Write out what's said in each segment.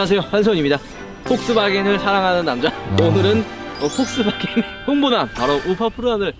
안녕하세요, 한선입니다. 폭스바겐을 사랑하는 남자. 오늘은 폭스바겐 홍보남 바로 우파프로안을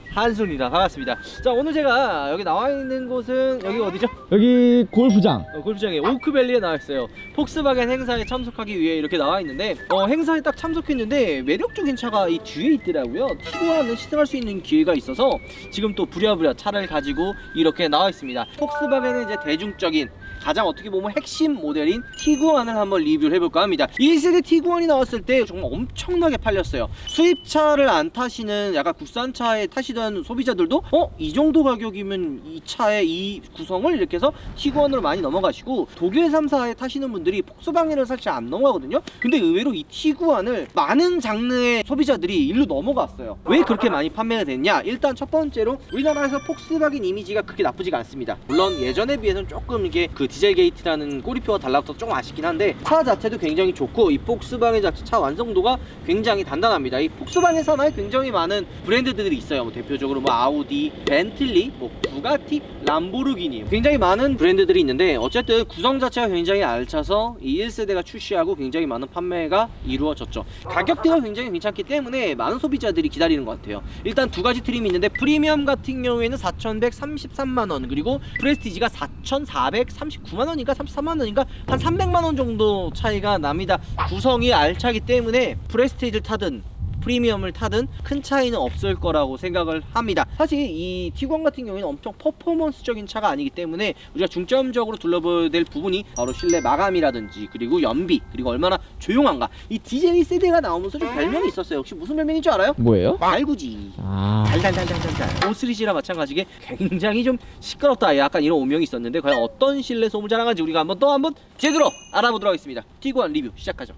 한수입니다. 반갑습니다. 자, 오늘 제가 여기 나와 있는 곳은 여기 어디죠? 여기 골프장. 골프장에 오크밸리에 나와 있어요. 폭스바겐 행사에 참석하기 위해 이렇게 나와 있는데 행사에 딱 참석했는데 매력적인 차가 이 뒤에 있더라고요. 티구안을 시승할 수 있는 기회가 있어서 지금 또 부랴부랴 차를 가지고 이렇게 나와 있습니다. 폭스바겐의 이제 대중적인 가장 어떻게 보면 핵심 모델인 티구안을 한번 리뷰를 해볼까 합니다. 1세대 티구안이 나왔을 때 정말 엄청나게 팔렸어요. 수입차를 안 타시는 약간 국산차에 타시던 소비자들도 이 정도 가격이면 이 차의 이 구성을 이렇게 해서 티구안으로 많이 넘어가시고, 독일 3사에 타시는 분들이 폭스바겐을 사실 안 넘어가거든요. 근데 의외로 이 티구안을 많은 장르의 소비자들이 일로 넘어갔어요. 왜 그렇게 많이 판매가 됐냐? 일단 첫 번째로 우리나라에서 폭스바겐 이미지가 그렇게 나쁘지가 않습니다. 물론 예전에 비해서는 조금 이게 그 디젤 게이트라는 꼬리표가 달라붙어서 조금 아쉽긴 한데 차 자체도 굉장히 좋고, 이 폭스바겐 자체 차 완성도가 굉장히 단단합니다. 이 폭스바겐 산하에 굉장히 많은 브랜드들이 있어요. 뭐 대표적으로 뭐 아우디, 벤틀리, 뭐 부가티, 람보르기니, 굉장히 많은 브랜드들이 있는데 어쨌든 구성 자체가 굉장히 알차서 이 1세대가 출시하고 굉장히 많은 판매가 이루어졌죠. 가격대가 굉장히 괜찮기 때문에 많은 소비자들이 기다리는 것 같아요. 일단 두 가지 트림이 있는데, 프리미엄 같은 경우에는 4,133만원, 그리고 프레스티지가 4,439만원인가 33만원인가 한 300만원 정도 차이가 납니다. 구성이 알차기 때문에 프레스티지를 타든 프리미엄을 타든 큰 차이는 없을 거라고 생각을 합니다. 사실 이 티구안 같은 경우에는 엄청 퍼포먼스적인 차가 아니기 때문에 우리가 중점적으로 둘러봐야 될 부분이 바로 실내 마감이라든지, 그리고 연비, 그리고 얼마나 조용한가. 이 디젤 세대가 나오면서 좀 별명이 있었어요. 혹시 무슨 별명인 줄 알아요? 뭐예요? 달구지. 아. 달달달달달달. O3G랑 마찬가지게 굉장히 좀 시끄럽다, 약간 이런 오명이 있었는데 과연 어떤 실내 소음을 자랑하는지 우리가 한번 제대로 알아보도록 하겠습니다. 티구안 리뷰 시작하죠.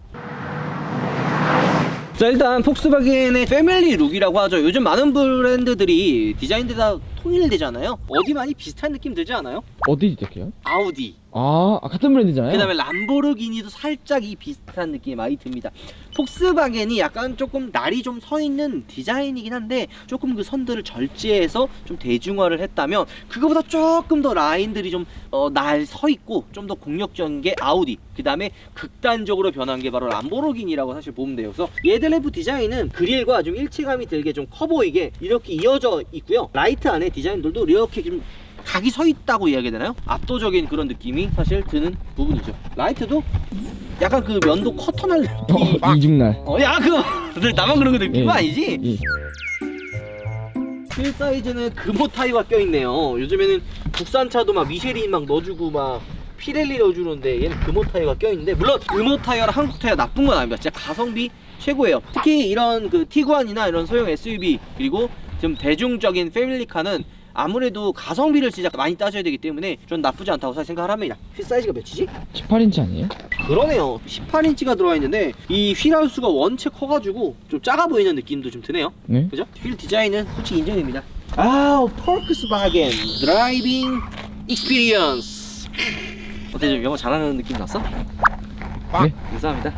자, 일단 폭스바겐의 패밀리 룩이라고 하죠. 요즘 많은 브랜드들이 디자인들 다 통일되잖아요. 어디 많이 비슷한 느낌 들지 않아요? 어디 시작해요? 아우디, 같은 브랜드잖아요. 그 다음에 람보르기니도 살짝 이 비슷한 느낌이 많이 듭니다. 폭스바겐이 약간 조금 날이 좀 서 있는 디자인이긴 한데, 조금 그 선들을 절제해서 좀 대중화를 했다면, 그거보다 조금 더 라인들이 좀 날 서 있고 좀 더 공격적인 게 아우디, 그 다음에 극단적으로 변한 게 바로 람보르기니라고 사실 보면 돼요. 그래서 얘들 내부 디자인은 그릴과 좀 일체감이 들게 좀 커 보이게 이렇게 이어져 있고요. 라이트 안에 디자인들도 이렇게 좀 각이 서 있다고 이야기해야 되나요? 압도적인 그런 느낌이 사실 드는 부분이죠. 라이트도 약간 그 면도 커터날 느낌. 이중날. 야, 그거 나만 그런 거 느낀 거 아니지? 예. 휠 사이즈는 금호 타이어가 껴있네요. 요즘에는 국산차도 막 미쉐린 막 넣어주고 막 피렐리 넣어주는데 얘는 금호 타이어가 껴있는데, 물론 금호 타이어랑 한국 타이어 나쁜 건 아닙니다. 진짜 가성비 최고예요. 특히 이런 그 티구안이나 이런 소형 SUV, 그리고 좀 대중적인 패밀리카는 아무래도 가성비를 진짜 많이 따져야 되기 때문에 좀 나쁘지 않다고 생각을 합니다. 휠 사이즈가 몇이지? 18인치 아니에요? 그러네요. 18인치가 들어와 있는데 이 휠 하우스가 원체 커가지고 좀 작아 보이는 느낌도 좀 드네요. 네. 그죠? 휠 디자인은 솔직히 인정입니다. 폭스바겐 드라이빙 익스피리언스. 어때, 좀 영어 잘하는 느낌 났어? 네. 감사합니다.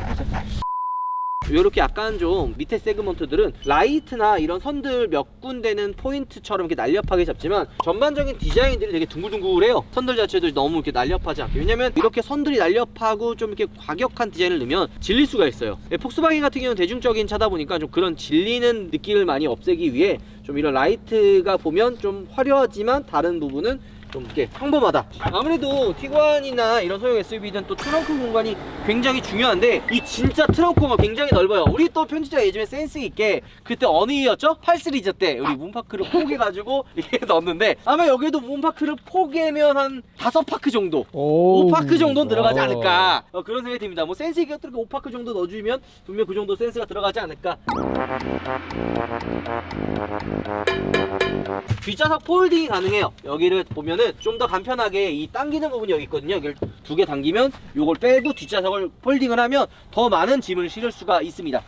이렇게 약간 좀 밑에 세그먼트들은 라이트나 이런 선들 몇 군데는 포인트처럼 이렇게 날렵하게 잡지만, 전반적인 디자인들이 되게 둥글둥글해요. 선들 자체도 너무 이렇게 날렵하지 않게. 왜냐면 이렇게 선들이 날렵하고 좀 이렇게 과격한 디자인을 넣으면 질릴 수가 있어요. 폭스바겐 같은 경우는 대중적인 차다 보니까 좀 그런 질리는 느낌을 많이 없애기 위해 좀 이런 라이트가 보면 좀 화려하지만 다른 부분은 좀 이렇게 평범하다. 아무래도 티구안이나 이런 소형 SUV는 또 트렁크 공간이 굉장히 중요한데, 이 진짜 트렁크가 굉장히 넓어요. 우리 또 편집자가 예전에 센스 있게 그때 어느 이었죠? 8시리즈 때 우리 문파크를 포개가지고 이렇게 넣었는데, 아마 여기도 문파크를 포개면 한 5파크 정도, 5파크 정도는 들어가지 않을까, 그런 생각이 듭니다. 뭐 센스 있게 어떻게 5파크 정도 넣어주면 분명 그 정도 센스가 들어가지 않을까. 뒷좌석 폴딩이 가능해요. 여기를 보면은 좀 더 간편하게 이 당기는 부분이 여기 있거든요. 여기를 2개 당기면 요걸 빼고 뒷좌석을 폴딩을 하면 더 많은 짐을 실을 수가 있습니다.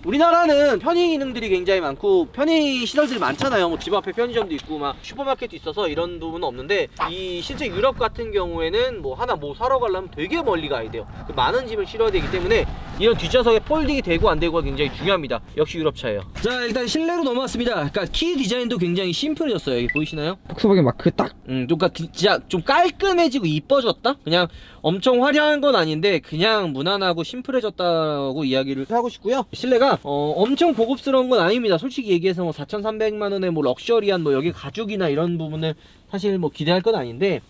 우리나라는 편의 기능들이 굉장히 많고 편의 시설들이 많잖아요. 뭐 집 앞에 편의점도 있고 막 슈퍼마켓도 있어서 이런 부분은 없는데, 이 실제 유럽 같은 경우에는 뭐 하나 뭐 사러 가려면 되게 멀리 가야 돼요. 많은 짐을 실어야 되기 때문에 이런 뒷좌석에 폴딩이 되고 안 되고가 굉장히 중요합니다. 역시 유럽차예요. 자, 일단 실내로 넘어왔습니다. 그러니까 키 디자인도 굉장히 심플해졌어요. 여기 보이시나요? 폭스바겐 마크 딱. 그러니까 진짜 좀 깔끔해지고 이뻐졌다? 그냥 엄청 화려한 건 아닌데 그냥 무난하고 심플해졌다고 이야기를 하고 싶고요. 실내가 엄청 고급스러운 건 아닙니다. 솔직히 얘기해서 뭐 4,300만 원의 뭐 럭셔리한 뭐 여기 가죽이나 이런 부분을 사실 뭐 기대할 건 아닌데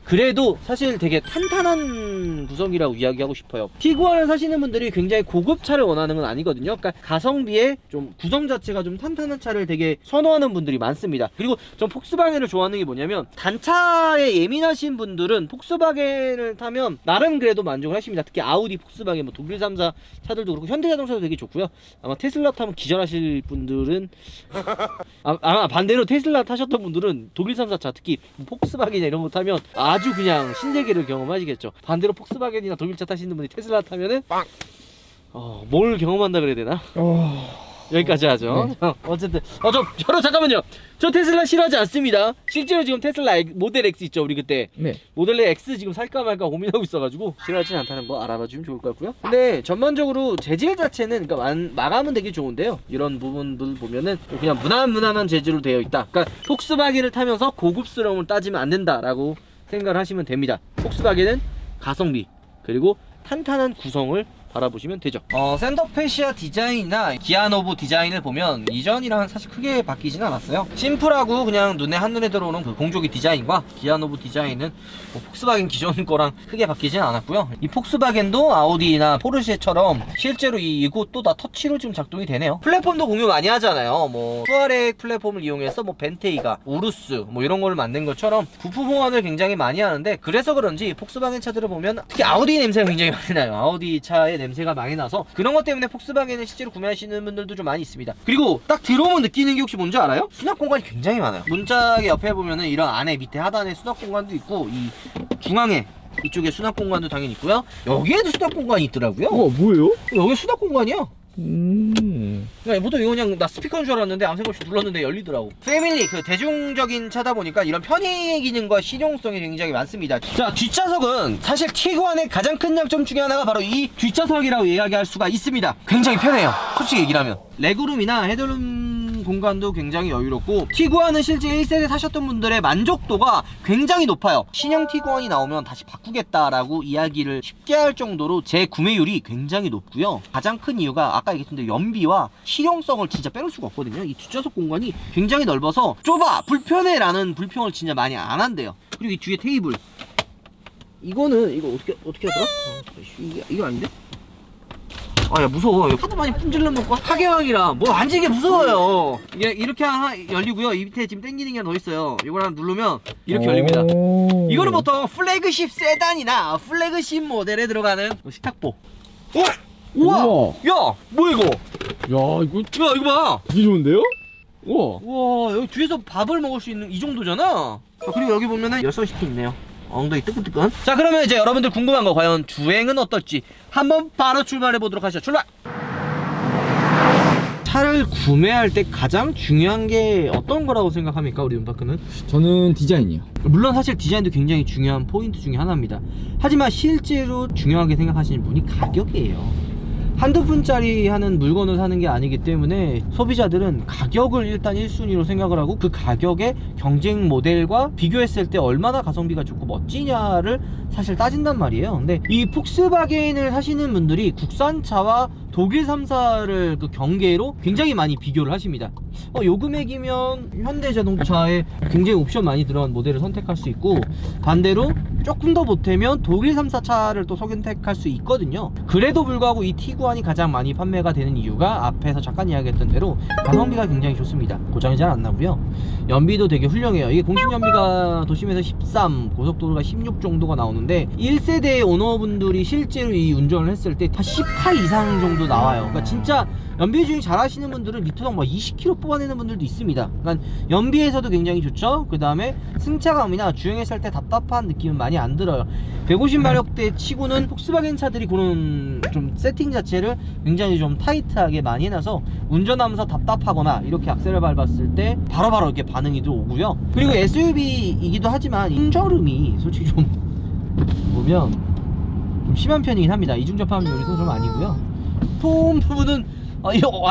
그래도 사실 되게 탄탄한 구성이라고 이야기하고 싶어요. 티구안을 사시는 분들이 굉장히 고급 차를 원하는 건 아니거든요. 그러니까 가성비에 좀 구성 자체가 좀 탄탄한 차를 되게 선호하는 분들이 많습니다. 그리고 전 폭스바겐을 좋아하는 게 뭐냐면 단차에 예민하신 분들은 폭스바겐을 타면 나름 그래도 만족을 하십니다. 특히 아우디, 폭스바겐, 뭐 독일 3사 차들도 그렇고 현대자동차도 되게 좋고요. 아마 테슬라 타면 기절하실 분들은 아마 반대로 테슬라 타셨던 분들은 독일 3사 차 특히 뭐 폭스바겐이나 이런 거 타면 아주 그냥 신세계를 경험하시겠죠. 반대로 폭스바겐이나 독일차 타시는 분이 테슬라 타면은 뭘 경험한다 그래야 되나? 여기까지 하죠. 네. 어쨌든 저로 잠깐만요. 저 테슬라 싫어하지 않습니다. 실제로 지금 테슬라 모델 X 있죠. 우리 그때 네. 모델 X 지금 살까 말까 고민하고 있어가지고 싫어하진 않다는 거 알아봐 주면 좋을 것 같고요. 근데 전반적으로 재질 자체는 그러니까 마감은 되게 좋은데요. 이런 부분들 보면은 그냥 무난한 재질로 되어 있다. 그러니까 폭스바겐을 타면서 고급스러움을 따지면 안 된다라고 생각을 하시면 됩니다. 폭스바겐은 가성비 그리고 탄탄한 구성을 바라보시면 되죠. 샌더페시아 디자인이나 기아노브 디자인을 보면 이전이랑 사실 크게 바뀌진 않았어요. 심플하고 그냥 한눈에 들어오는 그 공조기 디자인과 기아노브 디자인은 뭐 폭스바겐 기존 거랑 크게 바뀌진 않았고요. 이 폭스바겐도 아우디나 포르쉐처럼 실제로 이것도 다 터치로 지금 작동이 되네요. 플랫폼도 공유 많이 하잖아요. 뭐 투아렉 플랫폼을 이용해서 뭐 벤테이가 우루스 뭐 이런 걸 만든 것처럼 부품 호환을 굉장히 많이 하는데 그래서 그런지 폭스바겐 차들을 보면 특히 아우디 냄새가 굉장히 많이 나요. 아우디 차의 냄새가 많이 나서 그런 것 때문에 폭스바겐을 실제로 구매하시는 분들도 좀 많이 있습니다. 그리고 딱 들어오면 느끼는 게 혹시 뭔지 알아요? 수납 공간이 굉장히 많아요. 문짝의 옆에 보면은 이런 안에 밑에 하단에 수납 공간도 있고 이 중앙에 이쪽에 수납 공간도 당연히 있고요. 여기에도 수납 공간이 있더라고요. 뭐예요? 여기 수납 공간이야. 그러니까 보통 이거 그냥 나 스피커인 줄 알았는데 아무 생각 없이 눌렀는데 열리더라고. 패밀리 그 대중적인 차다 보니까 이런 편의 기능과 실용성이 굉장히 많습니다. 자, 뒷좌석은 사실 티구안의 가장 큰 장점 중에 하나가 바로 이 뒷좌석이라고 이야기할 수가 있습니다. 굉장히 편해요. 솔직히 얘기를 하면 레그룸이나 헤드룸 공간도 굉장히 여유롭고 티구안은 실제 1세대 타셨던 분들의 만족도가 굉장히 높아요. 신형 티구안이 나오면 다시 바꾸겠다라고 이야기를 쉽게 할 정도로 재구매율이 굉장히 높고요. 가장 큰 이유가 아까 얘기했던 연비와 실용성을 진짜 빼놓을 수가 없거든요. 이 뒷좌석 공간이 굉장히 넓어서 좁아 불편해 라는 불평을 진짜 많이 안 한대요. 그리고 이 뒤에 테이블 이거는 이거 어떻게 하더라? 이거 아닌데? 야 무서워. 하도 많이 품질러 놓고 하계왕이라 뭐 만지게 무서워요. 이게 이렇게 하나 열리고요. 이 밑에 지금 당기는 게 하나 더 있어요. 이걸 하나 누르면 이렇게 열립니다. 이거는 보통 플래그십 세단이나 플래그십 모델에 들어가는 식탁보. 우와! 야! 뭐야 이거? 야, 야 이거 봐! 되게 좋은데요? 우와. 우와, 여기 뒤에서 밥을 먹을 수 있는 이 정도잖아. 자, 그리고 여기 보면은 열선시트 있네요. 엉덩이 뜨끈뜨끈. 자, 그러면 이제 여러분들 궁금한 거 과연 주행은 어떨지 한번 바로 출발해 보도록 하시죠. 출발! 차를 구매할 때 가장 중요한 게 어떤 거라고 생각합니까, 우리 윤파크는? 저는 디자인이요. 물론 사실 디자인도 굉장히 중요한 포인트 중에 하나입니다. 하지만 실제로 중요하게 생각하시는 분이 가격이에요. 한두 푼짜리 하는 물건을 사는 게 아니기 때문에 소비자들은 가격을 일단 1순위로 생각을 하고 그 가격의 경쟁 모델과 비교했을 때 얼마나 가성비가 좋고 멋지냐를 사실 따진단 말이에요. 근데 이 폭스바겐을 사시는 분들이 국산차와 독일 3사를 그 경계로 굉장히 많이 비교를 하십니다. 요 금액이면 현대자동차에 굉장히 옵션 많이 들어간 모델을 선택할 수 있고 반대로 조금 더 보태면 독일 3사 차를 또 선택할 수 있거든요. 그래도 불구하고 이 티구안이 가장 많이 판매가 되는 이유가 앞에서 잠깐 이야기했던 대로 가성비가 굉장히 좋습니다. 고장이 잘 안 나고요. 연비도 되게 훌륭해요. 이게 공식 연비가 도심에서 13, 고속도로가 16 정도가 나오는데 1세대 오너분들이 실제로 이 운전을 했을 때 다 18 이상 정도 나와요. 그러니까 진짜 연비 주행 잘 하시는 분들은 리터당 막 20km 뽑아내는 분들도 있습니다. 그러니까 연비에서도 굉장히 좋죠. 그 다음에 승차감이나 주행했을 때 답답한 느낌은 많이 안 들어요. 150마력대 치고는 폭스바겐 차들이 그런 좀 세팅 자체를 굉장히 좀 타이트하게 많이 해놔서 운전하면서 답답하거나 이렇게 악셀을 밟았을 때 바로바로 이렇게 반응이 들어오고요. 그리고 SUV이기도 하지만 인저음이 솔직히 좀 보면 좀 심한 편이긴 합니다. 이중접합률이 좀 아니고요. 소음 부분은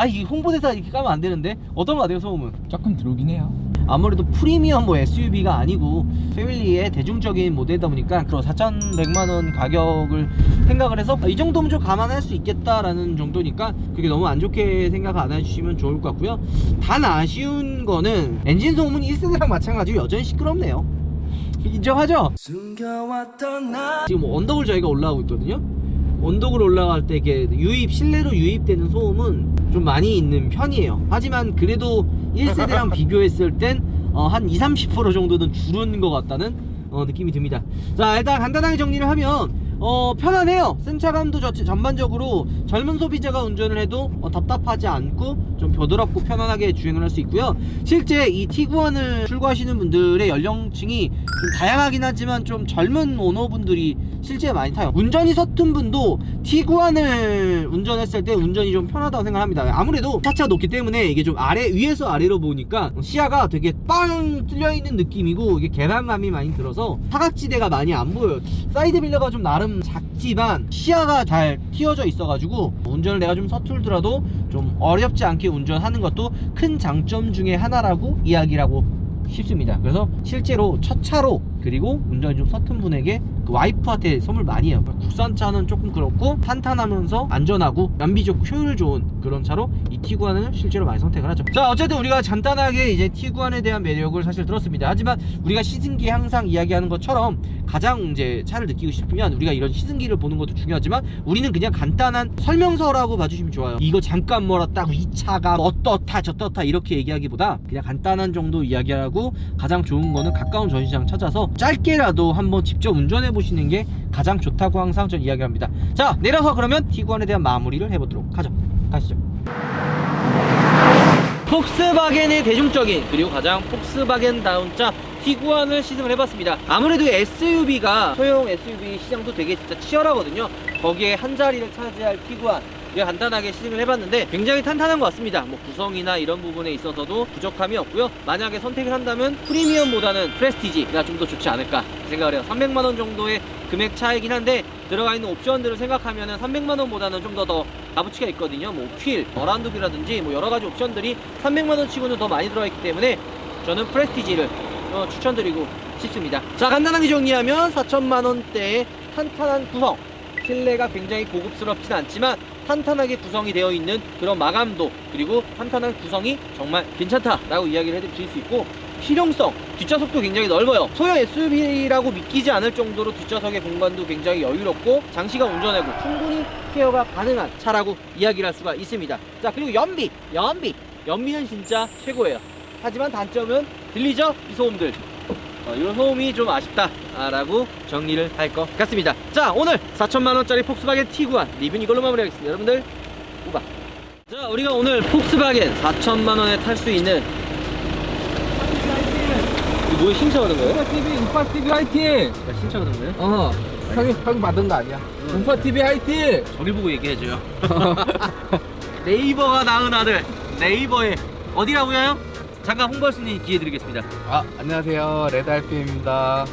이 홍보대사 이렇게 까면 안 되는데 어떤 거 같아요 소음은? 조금 들어오긴 해요. 아무래도 프리미엄 SUV가 아니고 패밀리의 대중적인 모델이다 보니까 그런 4,100만원 가격을 생각을 해서 이 정도면 좀 감안할 수 있겠다라는 정도니까 그게 너무 안 좋게 생각 안 해주시면 좋을 것 같고요. 단 아쉬운 거는 엔진 소음은 1세대랑 마찬가지로 여전히 시끄럽네요. 인정하죠? 지금 언덕을 저희가 올라가고 있거든요. 언덕을 올라갈 때 이게 실내로 유입되는 소음은 좀 많이 있는 편이에요. 하지만 그래도 1세대랑 비교했을 땐 한 20-30% 정도는 줄은 것 같다는 느낌이 듭니다. 자, 일단 간단하게 정리를 하면 편안해요. 승차감도 전반적으로 젊은 소비자가 운전을 해도 답답하지 않고 좀 부드럽고 편안하게 주행을 할 수 있고요. 실제 이 티구안을 출고하시는 분들의 연령층이 좀 다양하긴 하지만 좀 젊은 오너분들이 실제 많이 타요. 운전이 서툰 분도 티구안을 운전했을 때 운전이 좀 편하다고 생각합니다. 아무래도 차체가 높기 때문에 이게 좀 위에서 아래로 보니까 시야가 되게 빵 뚫려있는 느낌이고 이게 개방감이 많이 들어서 사각지대가 많이 안 보여요. 사이드 밀러가 좀 나름 작지만 시야가 잘 튀어져 있어가지고 운전을 내가 좀 서툴더라도 좀 어렵지 않게 운전하는 것도 큰 장점 중에 하나라고 이야기라고 싶습니다. 그래서 실제로 첫 차로 그리고 운전이 좀 서툰 분에게 그 와이프한테 선물 많이 해요. 국산차는 조금 그렇고 탄탄하면서 안전하고 연비 좋고 효율 좋은 그런 차로 이 티구안을 실제로 많이 선택을 하죠. 자, 어쨌든 우리가 간단하게 이제 티구안에 대한 매력을 사실 들었습니다. 하지만 우리가 시승기 항상 이야기하는 것처럼 가장 이제 차를 느끼고 싶으면 우리가 이런 시승기를 보는 것도 중요하지만 우리는 그냥 간단한 설명서라고 봐주시면 좋아요. 이거 잠깐 몰았다고 이 차가 어떻다 저떻다 이렇게 얘기하기보다 그냥 간단한 정도 이야기하고 가장 좋은 거는 가까운 전시장 찾아서 짧게라도 한번 직접 운전해 보시는 게 가장 좋다고 항상 전 이야기합니다. 자, 내려서 그러면 티구안에 대한 마무리를 해보도록 하죠. 가시죠. 폭스바겐의 대중적인 그리고 가장 폭스바겐다운 차 티구안을 시승을 해봤습니다. 아무래도 SUV가 소형 SUV 시장도 되게 진짜 치열하거든요. 거기에 한 자리를 차지할 티구안 우리가 간단하게 시승을 해봤는데 굉장히 탄탄한 것 같습니다. 뭐 구성이나 이런 부분에 있어서도 부족함이 없고요. 만약에 선택을 한다면 프리미엄보다는 프레스티지가 좀 더 좋지 않을까 생각을 해요. 300만원 정도의 금액 차이긴 한데 들어가 있는 옵션들을 생각하면은 300만원보다는 좀 더 값어치가 있거든요. 뭐 휠, 어라운드비라든지 뭐 여러가지 옵션들이 300만원 치고는 더 많이 들어가 있기 때문에 저는 프레스티지를 추천드리고 싶습니다. 자, 간단하게 정리하면 4천만원대의 탄탄한 구성, 실내가 굉장히 고급스럽진 않지만 탄탄하게 구성이 되어 있는 그런 마감도 그리고 탄탄한 구성이 정말 괜찮다라고 이야기를 해드릴 수 있고, 실용성, 뒷좌석도 굉장히 넓어요. 소형 SUV라고 믿기지 않을 정도로 뒷좌석의 공간도 굉장히 여유롭고 장시간 운전하고 충분히 케어가 가능한 차라고 이야기를 할 수가 있습니다. 자, 그리고 연비는 진짜 최고예요. 하지만 단점은 들리죠? 이 소음들. 이런 소음이 좀 아쉽다 라고 정리를 할 것 같습니다. 자, 오늘 4천만원짜리 폭스바겐 티구안 리뷰는 이걸로 마무리하겠습니다. 여러분들 우바. 자, 우리가 오늘 폭스바겐 4천만원에 탈 수 있는 이거 뭐에 신청하는 거예요? 우파TV 화이팅! 신청하는 거예요? 형이 받은 거 아니야. 우파TV 화이팅! 저리 보고 얘기해줘요. 네이버가 낳은 아들 네이버에 어디라고요? 잠깐 홍보할 수 있는 기회 드리겠습니다. 안녕하세요. 레드알피엠입니다.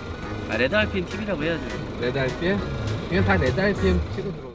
레드알핀 TV라고 해야죠. 레드알피엠? 그냥 다 레드알피엠 치고 들어.